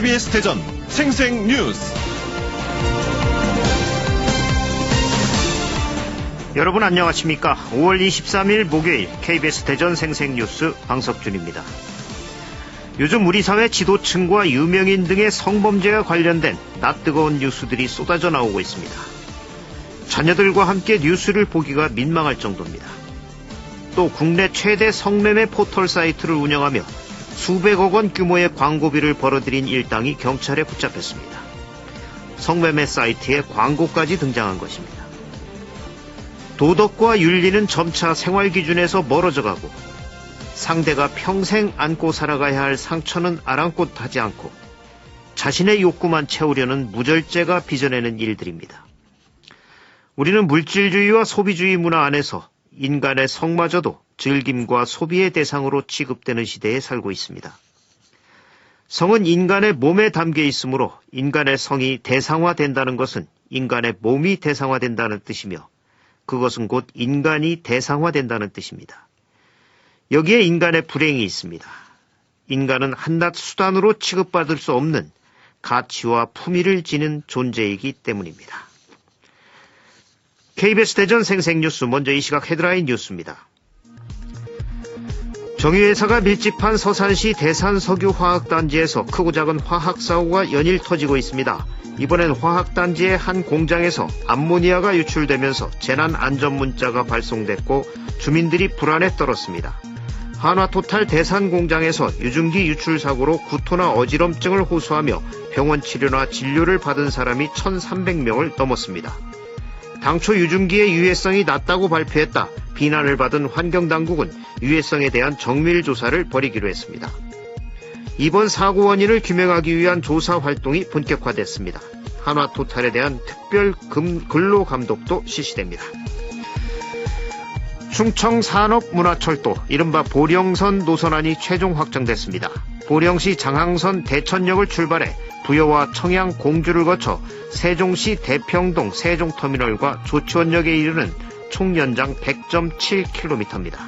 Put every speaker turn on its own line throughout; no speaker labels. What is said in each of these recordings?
KBS 대전 생생뉴스.
여러분 안녕하십니까? 5월 23일 목요일 KBS 대전 생생뉴스 방석준입니다. 요즘 우리 사회 지도층과 유명인 등의 성범죄와 관련된 낯뜨거운 뉴스들이 쏟아져 나오고 있습니다. 자녀들과 함께 뉴스를 보기가 민망할 정도입니다. 또 국내 최대 성매매 포털 사이트를 운영하며 수백억 원 규모의 광고비를 벌어들인 일당이 경찰에 붙잡혔습니다. 성매매 사이트에 광고까지 등장한 것입니다. 도덕과 윤리는 점차 생활 기준에서 멀어져가고 상대가 평생 안고 살아가야 할 상처는 아랑곳 하지 않고 자신의 욕구만 채우려는 무절제가 빚어내는 일들입니다. 우리는 물질주의와 소비주의 문화 안에서 인간의 성마저도 즐김과 소비의 대상으로 취급되는 시대에 살고 있습니다. 성은 인간의 몸에 담겨 있으므로 인간의 성이 대상화된다는 것은 인간의 몸이 대상화된다는 뜻이며 그것은 곧 인간이 대상화된다는 뜻입니다. 여기에 인간의 불행이 있습니다. 인간은 한낱 수단으로 취급받을 수 없는 가치와 품위를 지닌 존재이기 때문입니다. KBS 대전 생생뉴스 먼저 이 시각 헤드라인 뉴스입니다. 정유회사가 밀집한 서산시 대산석유화학단지에서 크고 작은 화학사고가 연일 터지고 있습니다. 이번엔 화학단지의 한 공장에서 암모니아가 유출되면서 재난안전문자가 발송됐고 주민들이 불안에 떨었습니다. 한화토탈 대산공장에서 유증기 유출 사고로 구토나 어지럼증을 호소하며 병원 치료나 진료를 받은 사람이 1,300명을 넘었습니다. 당초 유증기의 유해성이 낮다고 발표했다 비난을 받은 환경당국은 유해성에 대한 정밀 조사를 벌이기로 했습니다. 이번 사고 원인을 규명하기 위한 조사 활동이 본격화됐습니다. 한화토탈에 대한 특별 근로감독도 실시됩니다. 충청 산업문화철도 이른바 보령선 노선안이 최종 확정됐습니다. 보령시 장항선 대천역을 출발해 부여와 청양 공주를 거쳐 세종시 대평동 세종터미널과 조치원역에 이르는 총 연장 100.7km입니다.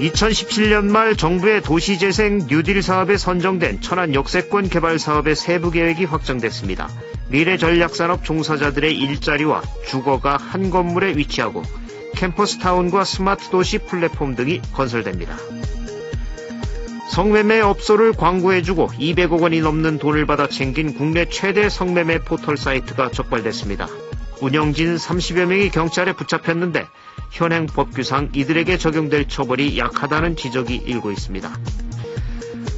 2017년 말 정부의 도시재생 뉴딜 사업에 선정된 천안 역세권 개발 사업의 세부 계획이 확정됐습니다. 미래전략산업 종사자들의 일자리와 주거가 한 건물에 위치하고 캠퍼스타운과 스마트도시 플랫폼 등이 건설됩니다. 성매매 업소를 광고해주고 200억 원이 넘는 돈을 받아 챙긴 국내 최대 성매매 포털 사이트가 적발됐습니다. 운영진 30여 명이 경찰에 붙잡혔는데 현행 법규상 이들에게 적용될 처벌이 약하다는 지적이 일고 있습니다.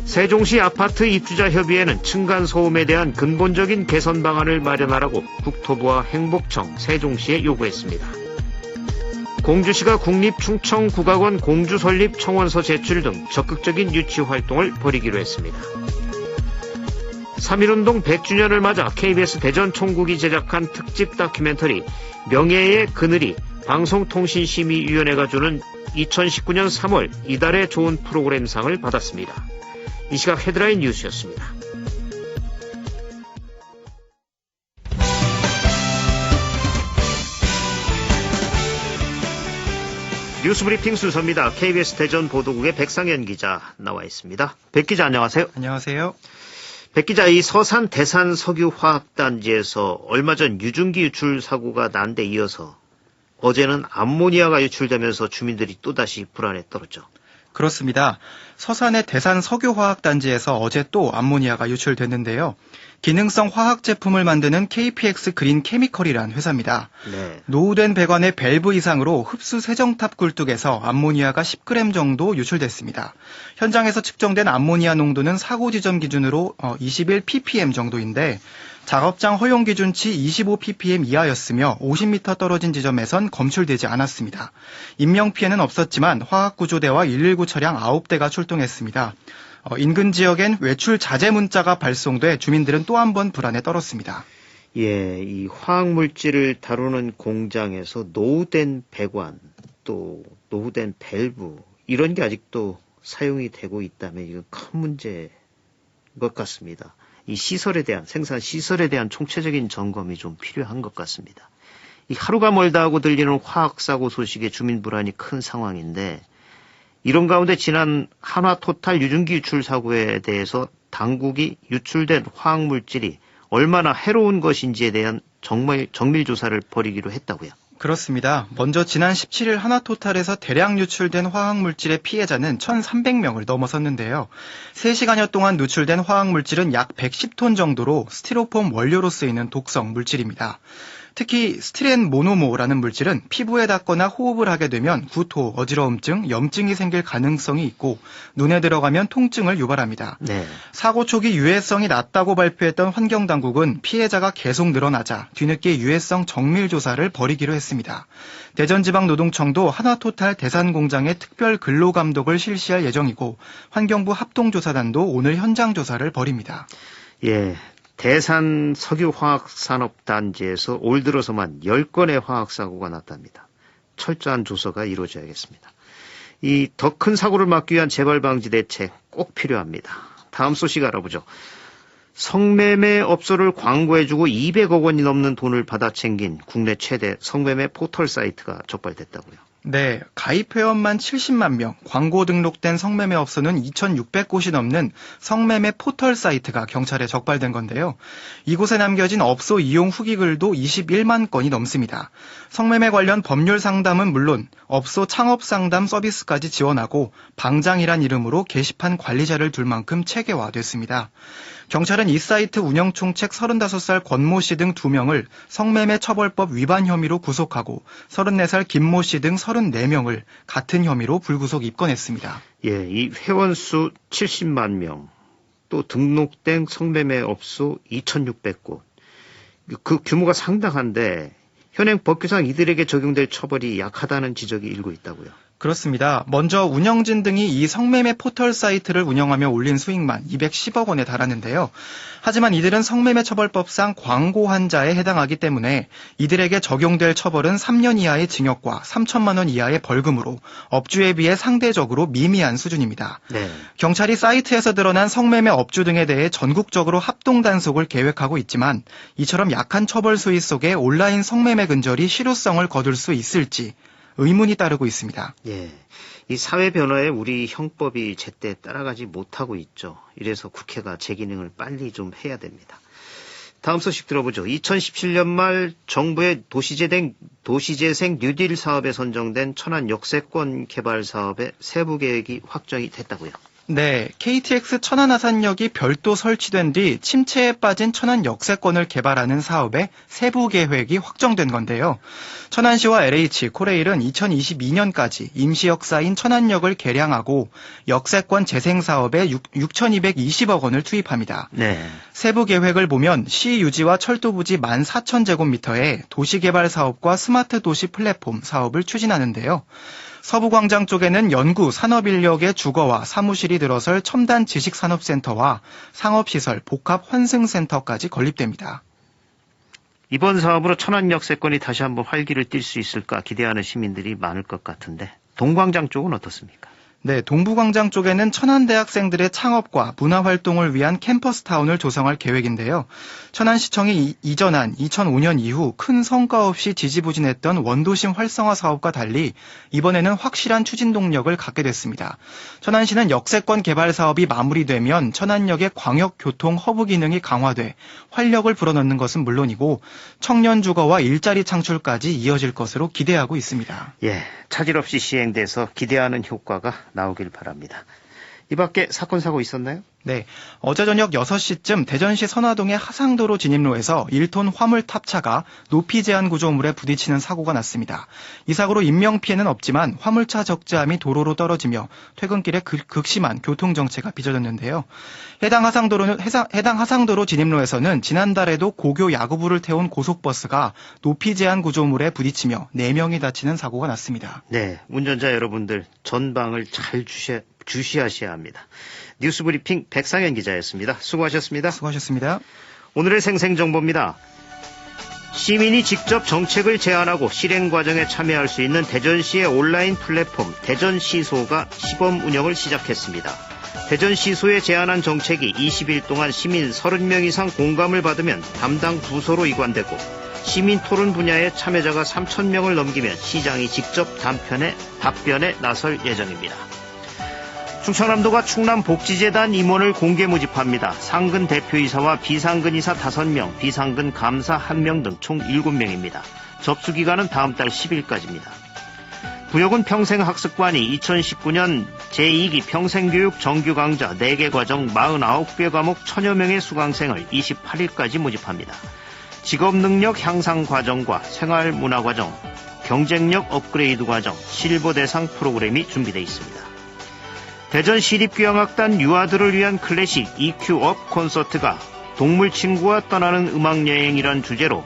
세종시 아파트 입주자협의회는 층간소음에 대한 근본적인 개선 방안을 마련하라고 국토부와 행복청, 세종시에 요구했습니다. 공주시가 국립충청국악원 공주 설립 청원서 제출 등 적극적인 유치 활동을 벌이기로 했습니다. 3.1운동 100주년을 맞아 KBS 대전 총국이 제작한 특집 다큐멘터리 명예의 그늘이 방송통신심의위원회가 주는 2019년 3월 이달의 좋은 프로그램상을 받았습니다. 이 시각 헤드라인 뉴스였습니다. 뉴스브리핑 순서입니다. KBS 대전 보도국의 백상현 기자 나와 있습니다. 백 기자 안녕하세요.
안녕하세요.
백 기자, 이 서산 대산석유화학단지에서 얼마 전 유증기 유출 사고가 난 데 이어서 어제는 암모니아가 유출되면서 주민들이 또다시 불안에 떨었죠.
그렇습니다. 서산의 대산석유화학단지에서 어제 또 암모니아가 유출됐는데요. 기능성 화학 제품을 만드는 KPX 그린 케미컬이란 회사입니다.
네.
노후된 배관의 밸브 이상으로 흡수 세정탑 굴뚝에서 암모니아가 10g 정도 유출됐습니다. 현장에서 측정된 암모니아 농도는 사고 지점 기준으로 21ppm 정도인데 작업장 허용 기준치 25ppm 이하였으며 50m 떨어진 지점에선 검출되지 않았습니다. 인명피해는 없었지만 화학구조대와 119 차량 9대가 출동했습니다. 인근 지역엔 외출 자제 문자가 발송돼 주민들은 또 한 번 불안에 떨었습니다.
예, 이 화학물질을 다루는 공장에서 노후된 배관, 또 노후된 밸브 이런 게 아직도 사용이 되고 있다면 이건 큰 문제인 것 같습니다. 이 시설에 대한 생산 시설에 대한 총체적인 점검이 좀 필요한 것 같습니다. 이 하루가 멀다 하고 들리는 화학사고 소식에 주민 불안이 큰 상황인데 이런 가운데 지난 한화토탈 유증기 유출 사고에 대해서 당국이 유출된 화학물질이 얼마나 해로운 것인지에 대한 정밀 조사를 벌이기로 했다고요.
그렇습니다. 먼저 지난 17일 하나토탈에서 대량 유출된 화학물질의 피해자는 1,300명을 넘어섰는데요. 3시간여 동안 누출된 화학물질은 약 110톤 정도로 스티로폼 원료로 쓰이는 독성 물질입니다. 특히 스티렌 모노모라는 물질은 피부에 닿거나 호흡을 하게 되면 구토, 어지러움증, 염증이 생길 가능성이 있고 눈에 들어가면 통증을 유발합니다.
네.
사고 초기 유해성이 낮다고 발표했던 환경당국은 피해자가 계속 늘어나자 뒤늦게 유해성 정밀 조사를 벌이기로 했습니다. 대전지방노동청도 하나토탈 대산공장의 특별 근로감독을 실시할 예정이고 환경부 합동조사단도 오늘 현장 조사를 벌입니다.
예. 대산 석유화학산업단지에서 올 들어서만 10건의 화학사고가 났답니다. 철저한 조사가 이루어져야겠습니다. 이 더 큰 사고를 막기 위한 재발 방지 대책 꼭 필요합니다. 다음 소식 알아보죠. 성매매 업소를 광고해주고 200억 원이 넘는 돈을 받아 챙긴 국내 최대 성매매 포털 사이트가 적발됐다고요.
네, 가입 회원만 70만 명, 광고 등록된 성매매 업소는 2,600곳이 넘는 성매매 포털 사이트가 경찰에 적발된 건데요. 이곳에 남겨진 업소 이용 후기글도 21만 건이 넘습니다. 성매매 관련 법률 상담은 물론 업소 창업 상담 서비스까지 지원하고 방장이란 이름으로 게시판 관리자를 둘 만큼 체계화됐습니다. 경찰은 이 사이트 운영 총책 35살 권모 씨 등 2명을 성매매 처벌법 위반 혐의로 구속하고 34살 김모 씨 등 34명을 같은 혐의로 불구속 입건했습니다.
예, 이 회원수 70만 명, 또 등록된 성매매 업소 2,600곳. 그 규모가 상당한데 현행 법규상 이들에게 적용될 처벌이 약하다는 지적이 일고 있다고요.
그렇습니다. 먼저 운영진 등이 이 성매매 포털 사이트를 운영하며 올린 수익만 210억 원에 달하는데요. 하지만 이들은 성매매 처벌법상 광고 환자에 해당하기 때문에 이들에게 적용될 처벌은 3년 이하의 징역과 3천만 원 이하의 벌금으로 업주에 비해 상대적으로 미미한 수준입니다.
네.
경찰이 사이트에서 드러난 성매매 업주 등에 대해 전국적으로 합동 단속을 계획하고 있지만 이처럼 약한 처벌 수위 속에 온라인 성매매 근절이 실효성을 거둘 수 있을지 의문이 따르고 있습니다.
예, 이 사회 변화에 우리 형법이 제때 따라가지 못하고 있죠. 이래서 국회가 제 기능을 빨리 좀 해야 됩니다. 다음 소식 들어보죠. 2017년 말 정부의 도시재생 뉴딜 사업에 선정된 천안 역세권 개발 사업의 세부 계획이 확정이 됐다고요.
네, KTX 천안아산역이 별도 설치된 뒤 침체에 빠진 천안 역세권을 개발하는 사업의 세부 계획이 확정된 건데요. 천안시와 LH, 코레일은 2022년까지 임시역사인 천안역을 개량하고 역세권 재생 사업에 6,220억 원을 투입합니다.
네.
세부 계획을 보면 시 유지와 철도 부지 14,000제곱미터에 도시개발 사업과 스마트 도시 플랫폼 사업을 추진하는데요. 서부광장 쪽에는 연구, 산업인력의 주거와 사무실이 들어설 첨단 지식산업센터와 상업시설, 복합환승센터까지 건립됩니다.
이번 사업으로 천안 역세권이 다시 한번 활기를 띨 수 있을까 기대하는 시민들이 많을 것 같은데 동광장 쪽은 어떻습니까?
네, 동부광장 쪽에는 천안대학생들의 창업과 문화활동을 위한 캠퍼스타운을 조성할 계획인데요. 천안시청이 이전한 2005년 이후 큰 성과 없이 지지부진했던 원도심 활성화 사업과 달리 이번에는 확실한 추진 동력을 갖게 됐습니다. 천안시는 역세권 개발 사업이 마무리되면 천안역의 광역교통 허브 기능이 강화돼 활력을 불어넣는 것은 물론이고 청년 주거와 일자리 창출까지 이어질 것으로 기대하고 있습니다.
예, 차질 없이 시행돼서 기대하는 효과가 나오길 바랍니다. 이 밖에 사건 사고 있었나요?
네, 어제 저녁 6시쯤 대전시 선화동의 하상도로 진입로에서 1톤 화물 탑차가 높이 제한 구조물에 부딪히는 사고가 났습니다. 이 사고로 인명피해는 없지만 화물차 적재함이 도로로 떨어지며 퇴근길에 극심한 교통정체가 빚어졌는데요. 해당 하상도로 진입로에서는 지난달에도 고교 야구부를 태운 고속버스가 높이 제한 구조물에 부딪히며 4명이 다치는 사고가 났습니다.
네, 운전자 여러분들 전방을 잘 주시하셔야 합니다. 뉴스브리핑 백상현 기자였습니다. 수고하셨습니다.
수고하셨습니다.
오늘의 생생정보입니다. 시민이 직접 정책을 제안하고 실행 과정에 참여할 수 있는 대전시의 온라인 플랫폼 대전시소가 시범 운영을 시작했습니다. 대전시소에 제안한 정책이 20일 동안 시민 30명 이상 공감을 받으면 담당 부서로 이관되고 시민 토론 분야의 참여자가 3,000명을 넘기면 시장이 직접 답변에 나설 예정입니다. 충청남도가 충남복지재단 임원을 공개 모집합니다. 상근 대표이사와 비상근 이사 5명, 비상근 감사 1명 등 총 7명입니다. 접수기간은 다음 달 10일까지입니다. 부여군 평생학습관이 2019년 제2기 평생교육 정규강좌 4개 과정 49개 과목 1000여 명의 수강생을 28일까지 모집합니다. 직업능력 향상 과정과 생활문화과정, 경쟁력 업그레이드 과정, 실버 대상 프로그램이 준비되어 있습니다. 대전 시립교향악단 유아들을 위한 클래식 EQ업 콘서트가 동물친구와 떠나는 음악여행이란 주제로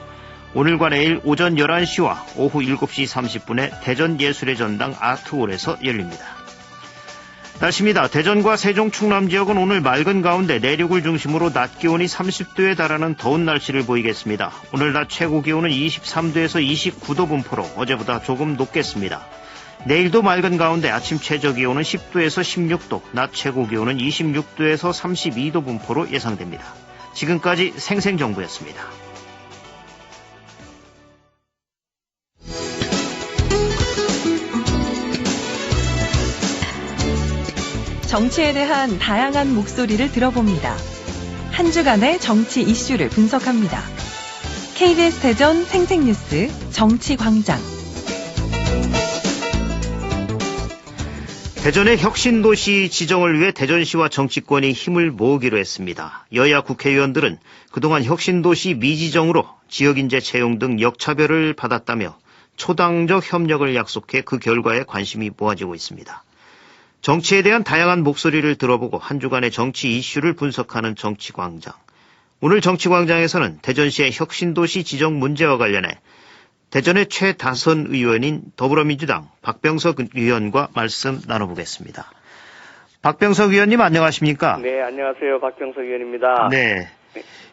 오늘과 내일 오전 11시와 오후 7시 30분에 대전 예술의 전당 아트홀에서 열립니다. 날씨입니다. 대전과 세종 충남 지역은 오늘 맑은 가운데 내륙을 중심으로 낮 기온이 30도에 달하는 더운 날씨를 보이겠습니다. 오늘 낮 최고 기온은 23도에서 29도 분포로 어제보다 조금 높겠습니다. 내일도 맑은 가운데 아침 최저 기온은 10도에서 16도, 낮 최고 기온은 26도에서 32도 분포로 예상됩니다. 지금까지 생생정보였습니다.
정치에 대한 다양한 목소리를 들어봅니다. 한 주간의 정치 이슈를 분석합니다. KBS 대전 생생뉴스 정치광장.
대전의 혁신도시 지정을 위해 대전시와 정치권이 힘을 모으기로 했습니다. 여야 국회의원들은 그동안 혁신도시 미지정으로 지역인재 채용 등 역차별을 받았다며 초당적 협력을 약속해 그 결과에 관심이 모아지고 있습니다. 정치에 대한 다양한 목소리를 들어보고 한 주간의 정치 이슈를 분석하는 정치광장. 오늘 정치광장에서는 대전시의 혁신도시 지정 문제와 관련해 대전의 최다선 의원인 더불어민주당 박병석 의원과 말씀 나눠보겠습니다. 박병석 의원님 안녕하십니까?
네, 안녕하세요. 박병석 의원입니다.
네.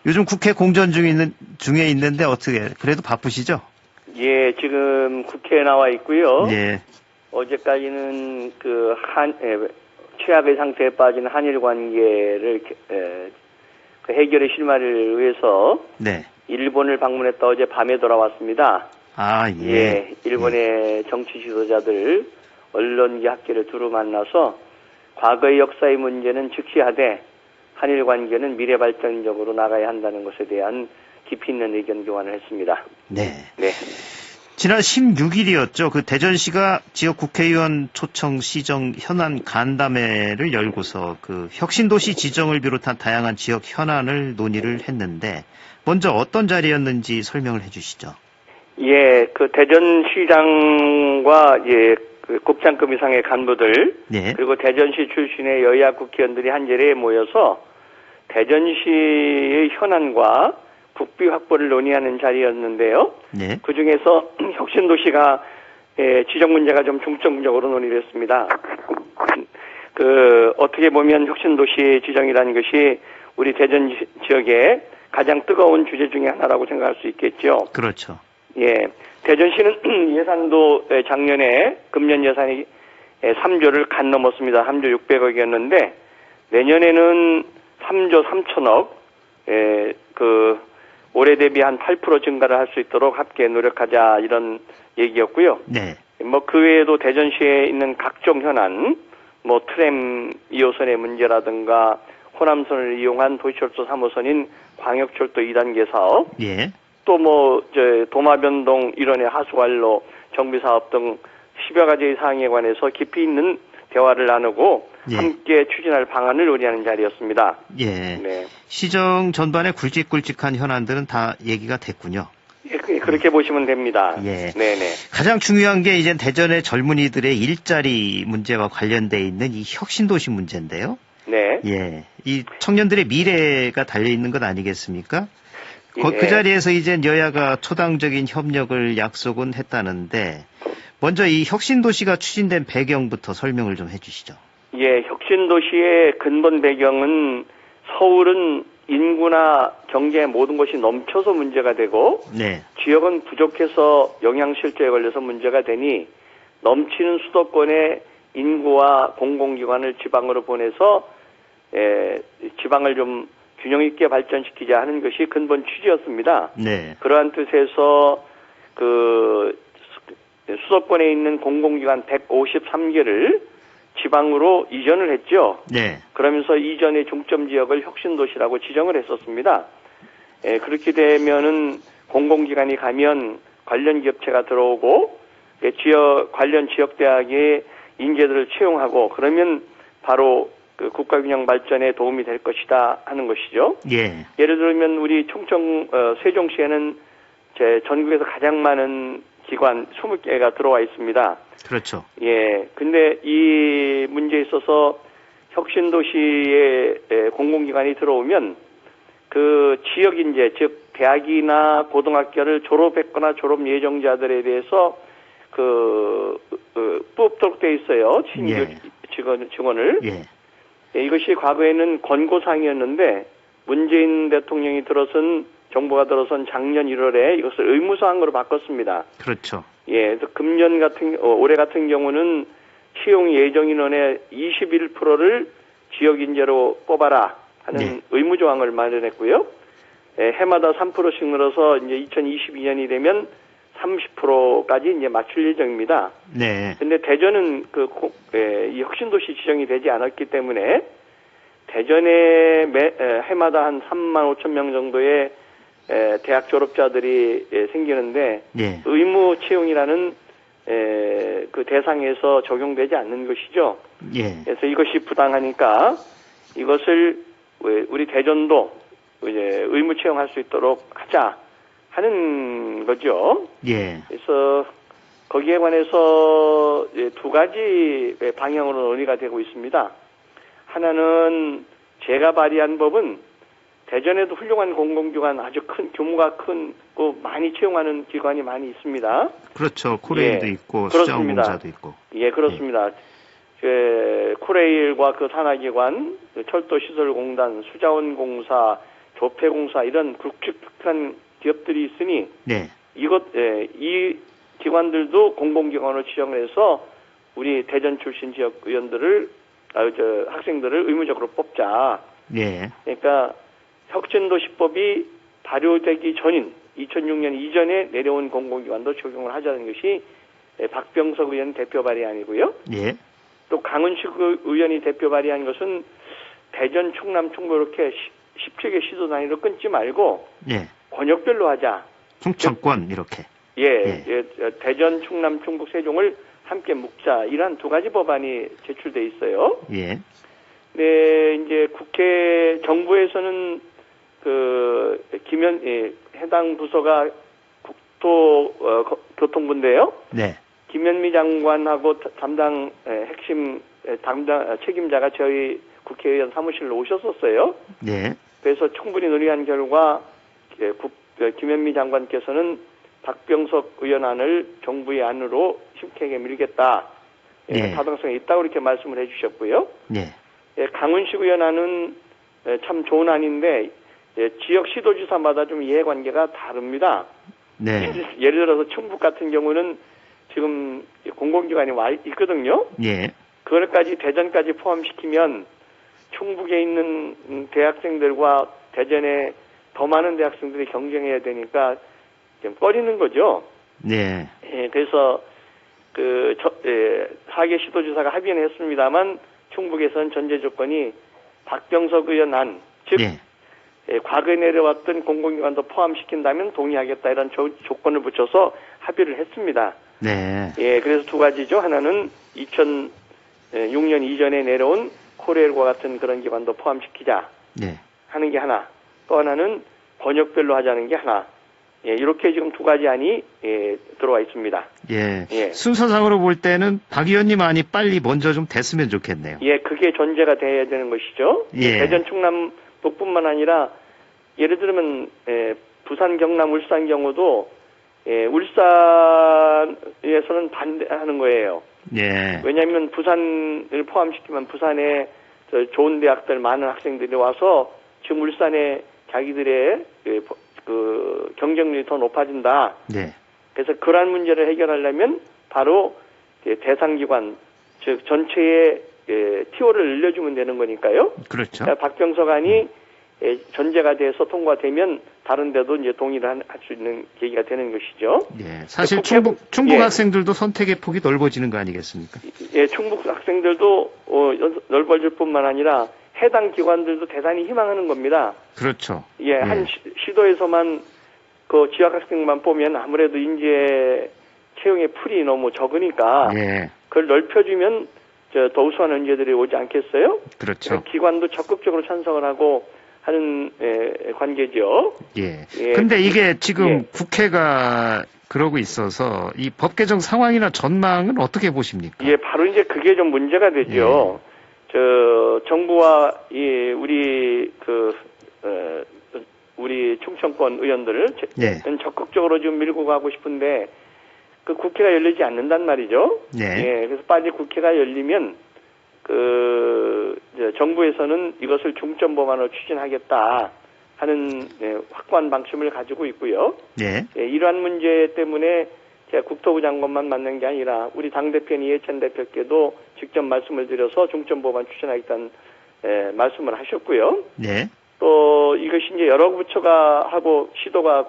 요즘 국회 공전 중에 있는데 어떻게 그래도 바쁘시죠?
예, 지금 국회에 나와 있고요.
네.
어제까지는 최악의 상태에 빠진 한일 관계를 그 해결의 실마리를 위해서
네.
일본을 방문했다 어제 밤에 돌아왔습니다.
아, 예.
예, 일본의 정치 지도자들, 언론계 학계를 두루 만나서 과거의 역사의 문제는 즉시하되 한일 관계는 미래 발전적으로 나가야 한다는 것에 대한 깊이 있는 의견 교환을 했습니다.
네.
네.
지난 16일이었죠. 그 대전시가 지역 국회의원 초청 시정 현안 간담회를 열고서 그 혁신도시 지정을 비롯한 다양한 지역 현안을 논의를 했는데 먼저 어떤 자리였는지 설명을 해주시죠.
예, 그 대전시장과 그 국장급 이상의 간부들
네.
그리고 대전시 출신의 여야 국회의원들이 한 자리에 모여서 대전시의 현안과 국비 확보를 논의하는 자리였는데요.
네.
그 중에서 혁신도시가 지정 문제가 좀 중점적으로 논의를 했습니다. 어떻게 보면 혁신도시 지정이라는 것이 우리 대전 지역의 가장 뜨거운 주제 중에 하나라고 생각할 수 있겠죠.
그렇죠.
예. 대전시는 예산도 작년에 금년 예산이 3조를 간 넘었습니다. 3조 600억이었는데 내년에는 3조 3천억, 올해 대비 한 8% 증가를 할 수 있도록 함께 노력하자 이런 얘기였고요.
네.
그 외에도 대전시에 있는 각종 현안, 트램 2호선의 문제라든가 호남선을 이용한 도시철도 3호선인 광역철도 2단계 사업,
예.
또 도마변동 일원의 하수관로 정비사업 등 10여 가지의 사항에 관해서 깊이 있는 대화를 나누고 예. 함께 추진할 방안을 논의하는 자리였습니다.
예.
네.
시정 전반에 굵직굵직한 현안들은 다 얘기가 됐군요.
예, 그렇게 보시면 됩니다.
예.
네네.
가장 중요한 게 이제 대전의 젊은이들의 일자리 문제와 관련돼 있는 이 혁신도시 문제인데요.
네.
예. 이 청년들의 미래가 달려 있는 것 아니겠습니까?
예.
그 자리에서 이제 여야가 초당적인 협력을 약속은 했다는데 먼저 이 혁신도시가 추진된 배경부터 설명을 좀 해주시죠.
예, 혁신도시의 근본 배경은 서울은 인구나 경제 모든 것이 넘쳐서 문제가 되고
네.
지역은 부족해서 영양실조에 걸려서 문제가 되니 넘치는 수도권의 인구와 공공기관을 지방으로 보내서 지방을 좀 균형 있게 발전시키자 하는 것이 근본 취지였습니다.
네.
그러한 뜻에서 수도권에 있는 공공기관 153개를 지방으로 이전을 했죠.
네.
그러면서 이전의 중점 지역을 혁신도시라고 지정을 했었습니다. 그렇게 되면은 공공기관이 가면 관련 기업체가 들어오고 관련 지역 대학의 인재들을 채용하고 그러면 바로 그 국가균형 발전에 도움이 될 것이다 하는 것이죠.
예.
예를 들면 우리 세종시에는 전국에서 가장 많은 기관 20개가 들어와 있습니다.
그렇죠.
예. 근데 이 문제에 있어서 혁신도시에 공공기관이 들어오면 그 지역 인재, 즉 대학이나 고등학교를 졸업했거나 졸업 예정자들에 대해서 뽑도록 돼 있어요. 신규 직원을.
예.
이것이 과거에는 권고사항이었는데 문재인 대통령이 정부가 들어선 작년 1월에 이것을 의무사항으로 바꿨습니다.
그렇죠.
예, 그래서 올해 같은 경우는 채용 예정 인원의 21%를 지역 인재로 뽑아라 하는 의무 조항을 마련했고요. 해마다 3%씩 늘어서 이제 2022년이 되면 30%까지 이제 맞출 예정입니다.
네.
근데 대전은 이 혁신도시 지정이 되지 않았기 때문에 대전에 해마다 한 3만 5천 명 정도의 대학 졸업자들이 생기는데 의무 채용이라는 그 대상에서 적용되지 않는 것이죠.
예.
그래서 이것이 부당하니까 이것을 우리 대전도 이제 의무 채용할 수 있도록 하자 하는 거죠.
예.
그래서 거기에 관해서 두 가지 방향으로 논의가 되고 있습니다. 하나는 제가 발의한 법은 대전에도 훌륭한 공공기관 아주 규모가 큰 많이 채용하는 기관이 많이 있습니다.
그렇죠. 코레일도 있고
그렇습니다.
수자원공사도 있고.
예, 그렇습니다. 코레일과 그 산하기관, 철도시설공단, 수자원공사, 조폐공사 이런 굵직한 기업들이 있으니 이 기관들도 공공기관으로 지정을 해서 우리 대전 출신 지역 의원들을 학생들을 의무적으로 뽑자.
예.
그러니까 혁신도시법이 발효되기 전인 2006년 이전에 내려온 공공기관도 적용을 하자는 것이 박병석 의원 대표 발의안이고요.
예.
또 강은식 의원이 대표 발의한 것은 대전, 충남, 충북 이렇게 17개 시도 단위로 끊지 말고 권역별로 하자.
충청권 이렇게.
대전, 충남, 충북, 세종을 함께 묶자. 이런 두 가지 법안이 제출돼 있어요.
예.
네, 이제 정부에서는 해당 부서가 국토교통부인데요.
네.
김현미 장관하고 핵심 책임자가 저희 국회의원 사무실로 오셨었어요.
네.
그래서 충분히 논의한 결과 김현미 장관께서는 박병석 의원안을 정부의 안으로 힘차게 밀겠다. 타당성이 있다고 이렇게 말씀을 해주셨고요. 강은식 의원안은 참 좋은 안인데 지역 시도지사마다 좀 이해관계가 다릅니다. 예를 들어서 충북 같은 경우는 지금 공공기관이 와 있거든요. 그걸까지 대전까지 포함시키면 충북에 있는 대학생들과 대전에 더 많은 대학생들이 경쟁해야 되니까 좀 꺼리는 거죠. 그래서 4개 시도지사가 합의는 했습니다만 충북에서는 전제 조건이 박병석 의원 안, 즉 과거에 내려왔던 공공기관도 포함시킨다면 동의하겠다 이런 조건을 붙여서 합의를 했습니다. 그래서 두 가지죠. 하나는 2006년 이전에 내려온 코레일과 같은 그런 기관도 포함시키자 하는 게 하나, 또 하나는 권역별로 하자는 게 하나. 이렇게 지금 두 가지 안이 들어와 있습니다.
순서상으로 볼 때는 박 의원님 안이 빨리 먼저 좀 됐으면 좋겠네요.
그게 전제가 돼야 되는 것이죠. 대전, 충남, 북뿐만 아니라 예를 들면 부산, 경남, 울산 경우도 울산에서는 반대하는 거예요. 왜냐하면 부산을 포함시키면 부산에 좋은 대학들 많은 학생들이 와서 지금 울산에 자기들의 경쟁률이 더 높아진다. 그래서 그러한 문제를 해결하려면 바로 대상기관, 즉 전체의 티오를 늘려주면 되는 거니까요.
그렇죠.
박병석 안이 전제가 돼서 통과되면 다른 데도 이제 동의를 할 수 있는 계기가 되는 것이죠.
예, 사실
국회부-
충북
예.
학생들도 선택의 폭이 넓어지는 거 아니겠습니까?
예, 충북 학생들도 넓어질 뿐만 아니라 해당 기관들도 대단히 희망하는 겁니다.
그렇죠.
예, 한 시도에서만 그 지역 학생만 보면 아무래도 인재 채용의 풀이 너무 적으니까
예,
그걸 넓혀주면 더 우수한 인재들이 오지 않겠어요?
그렇죠.
기관도 적극적으로 찬성을 하고 하는 관계죠.
예.
예.
근데 이게 지금
예.
국회가 그러고 있어서 이 법 개정 상황이나 전망은 어떻게 보십니까?
예, 바로 이제 그게 좀 문제가 되죠. 정부와 우리 충청권 의원들은
예.
적극적으로 좀 밀고 가고 싶은데 그 국회가 열리지 않는단 말이죠.
예.
그래서 빨리 국회가 열리면 정부에서는 이것을 중점 법안으로 추진하겠다 하는 확고한 방침을 가지고 있고요.
예.
이러한 문제 때문에 제가 국토부 장관만 만난 게 아니라 우리 당대표인 이해찬 대표께도 직접 말씀을 드려서 중점 법안 추진하겠다는 말씀을 하셨고요.
예.
또 이것이 이제 여러 부처가 하고 시도가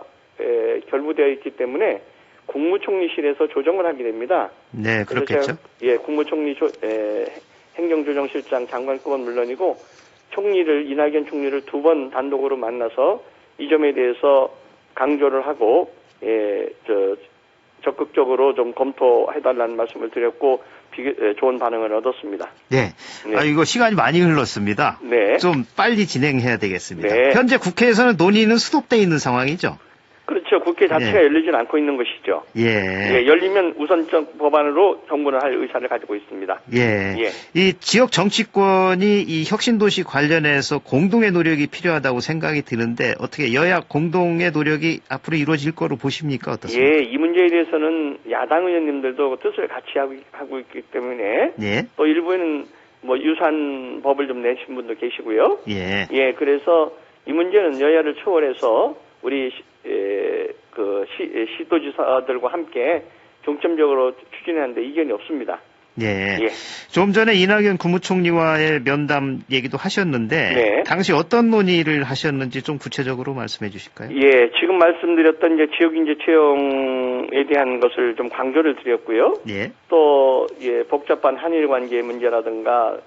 결부되어 있기 때문에 국무총리실에서 조정을 하게 됩니다.
네,
그래서
그렇겠죠.
제가, 국무총리 행정조정실장 장관급은 물론이고 이낙연 총리를 2번 단독으로 만나서 이 점에 대해서 강조를 하고 적극적으로 좀 검토해달라는 말씀을 드렸고 좋은 반응을 얻었습니다.
네.
네.
이거 시간이 많이 흘렀습니다.
네.
좀 빨리 진행해야 되겠습니다.
네.
현재 국회에서는 논의는 수독돼 있는 상황이죠.
그렇죠. 국회 자체가 열리진 않고 있는 것이죠.
예.
열리면 우선적 법안으로 정부는 할 의사를 가지고 있습니다.
예.
예.
이 지역 정치권이 이 혁신도시 관련해서 공동의 노력이 필요하다고 생각이 드는데 어떻게 여야 공동의 노력이 앞으로 이루어질 거로 보십니까? 어떻습니까?
예, 이 문제에 대해서는 야당 의원님들도 뜻을 같이 하고 있기 때문에
예.
또 일부에는 유사한 법을 좀 내신 분도 계시고요.
예.
그래서 이 문제는 여야를 초월해서 우리 시도지사들과 함께 중점적으로 추진하는데 이견이 없습니다.
예.
예.
좀 전에 이낙연 국무총리와의 면담 얘기도 하셨는데
네.
당시 어떤 논의를 하셨는지 좀 구체적으로 말씀해 주실까요?
예, 지금 말씀드렸던 이제 지역인재 채용에 대한 것을 좀 강조를 드렸고요.
예.
또 복잡한 한일 관계 문제라든가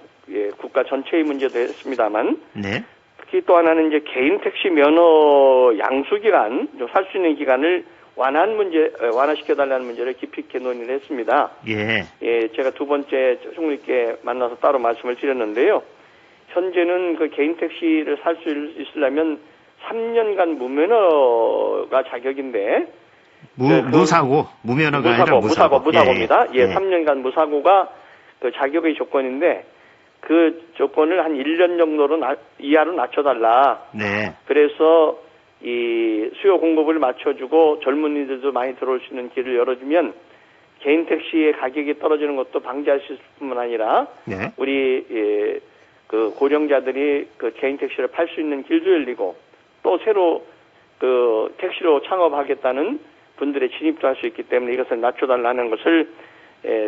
국가 전체의 문제도 했습니다만
네.
특히 또 하나는 이제 개인 택시 면허 양수 기간, 살 수 있는 기간을 완화시켜달라는 문제를 깊이 있게 논의를 했습니다.
예.
제가 2번째 총리께 만나서 따로 말씀을 드렸는데요. 현재는 그 개인 택시를 살 수 있으려면 3년간 무면허가 자격인데.
무면허가 아니라
무사고입니다.
예.
3년간 무사고가 그 자격의 조건인데 그 조건을 한 1년 정도로 이하로 낮춰달라.
네.
그래서 이 수요 공급을 맞춰주고 젊은이들도 많이 들어올 수 있는 길을 열어주면 개인 택시의 가격이 떨어지는 것도 방지할 수 있을 뿐만 아니라
네.
우리 그 고령자들이 그 개인 택시를 팔 수 있는 길도 열리고 또 새로 그 택시로 창업하겠다는 분들의 진입도 할 수 있기 때문에 이것을 낮춰달라는 것을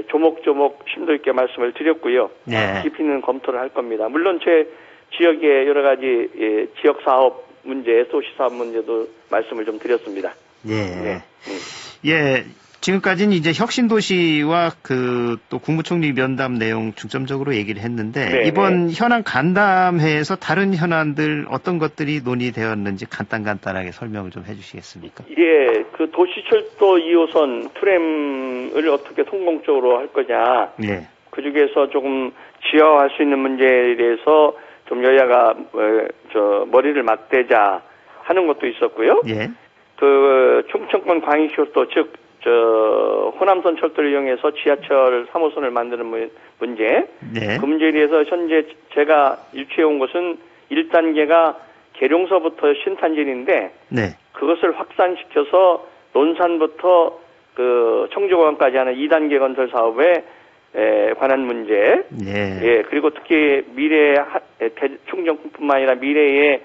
조목조목 심도 있게 말씀을 드렸고요.
네.
깊이 있는 검토를 할 겁니다. 물론 제 지역의 여러 가지 지역 사업 문제, 도시 사업 문제도 말씀을 좀 드렸습니다.
예.
네.
예. 지금까지는 이제 혁신도시와 또 국무총리 면담 내용 중점적으로 얘기를 했는데
네,
이번 현안 간담회에서 다른 현안들 어떤 것들이 논의되었는지 간단하게 설명을 좀 해주시겠습니까?
예, 그 도시철도 2호선 트램을 어떻게 성공적으로 할 거냐.
네.
그 중에서 조금 지하화할 수 있는 문제에 대해서 좀 여야가 머리를 맞대자 하는 것도 있었고요.
예.
그 충청권 광역철도 즉 호남선 철도를 이용해서 지하철 3호선을 만드는 문제.
네.
그 문제에 대해서 현재 제가 유추해 온 것은 1단계가 계룡서부터 신탄진인데
네.
그것을 확산시켜서 논산부터 그 청주공항까지 하는 2단계 건설 사업에 관한 문제.
예.
그리고 특히 충청뿐만 아니라 미래의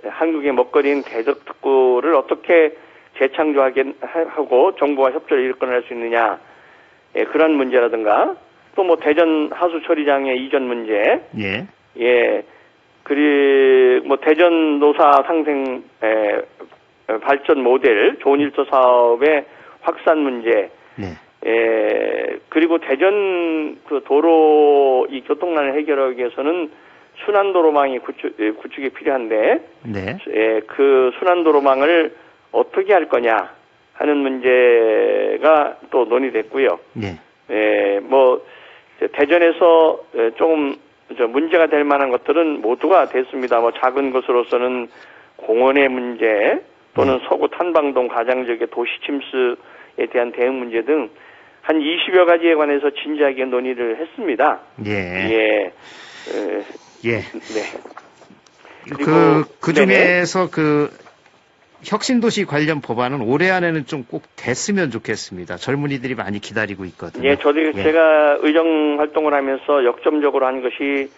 한국의 먹거리인 대덕특구를 어떻게 재창조하고 정부와 협조를 일궈낼 수 있느냐. 그런 문제라든가 또 대전 하수처리장의 이전 문제.
예.
그리고 뭐 대전 노사 상생 발전 모델 좋은 일터 사업의 확산 문제,
네.
그리고 대전 그 도로 이 교통난을 해결하기 위해서는 순환도로망이 구축이 필요한데,
네.
그 순환도로망을 어떻게 할 거냐 하는 문제가 또 논의됐고요.
네.
뭐 대전에서 조금 문제가 될 만한 것들은 모두가 됐습니다. 뭐 작은 것으로서는 공원의 문제 또는 서구 탄방동 가장지역의 도시 침수에 대한 대응 문제 등 한 20여 가지에 관해서 진지하게 논의를 했습니다.
예. 예.
네.
그 중에서 그 혁신도시 관련 법안은 올해 안에는 좀 꼭 됐으면 좋겠습니다. 젊은이들이 많이 기다리고 있거든요.
예, 제가 의정 활동을 하면서 역점적으로 한 것이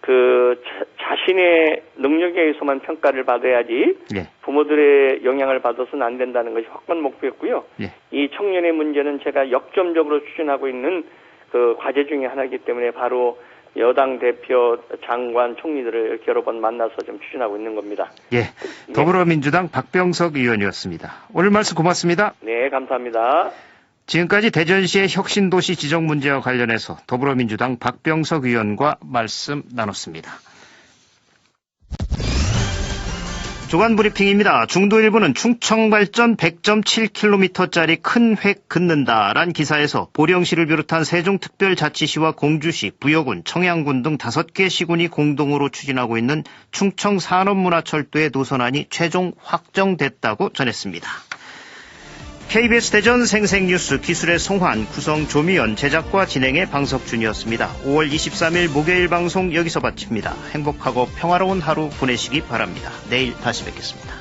그 자신의 능력에 의해서만 평가를 받아야지
예.
부모들의 영향을 받아서는 안 된다는 것이 확고한 목표였고요.
예.
이 청년의 문제는 제가 역점적으로 추진하고 있는 그 과제 중에 하나이기 때문에 바로 여당 대표, 장관, 총리들을 이렇게 여러 번 만나서 좀 추진하고 있는 겁니다.
예. 더불어민주당 박병석 의원이었습니다. 오늘 말씀 고맙습니다.
네, 감사합니다.
지금까지 대전시의 혁신도시 지정 문제와 관련해서 더불어민주당 박병석 의원과 말씀 나눴습니다. 주간 브리핑입니다. 중도 일부는 충청발전 100.7km짜리 큰 획 긋는다란 기사에서 보령시를 비롯한 세종특별자치시와 공주시, 부여군, 청양군 등 5개 시군이 공동으로 추진하고 있는 충청산업문화철도의 노선안이 최종 확정됐다고 전했습니다. KBS 대전 생생뉴스 기술의 송환, 구성 조미연, 제작과 진행의 방석준이었습니다. 5월 23일 목요일 방송 여기서 마칩니다. 행복하고 평화로운 하루 보내시기 바랍니다. 내일 다시 뵙겠습니다.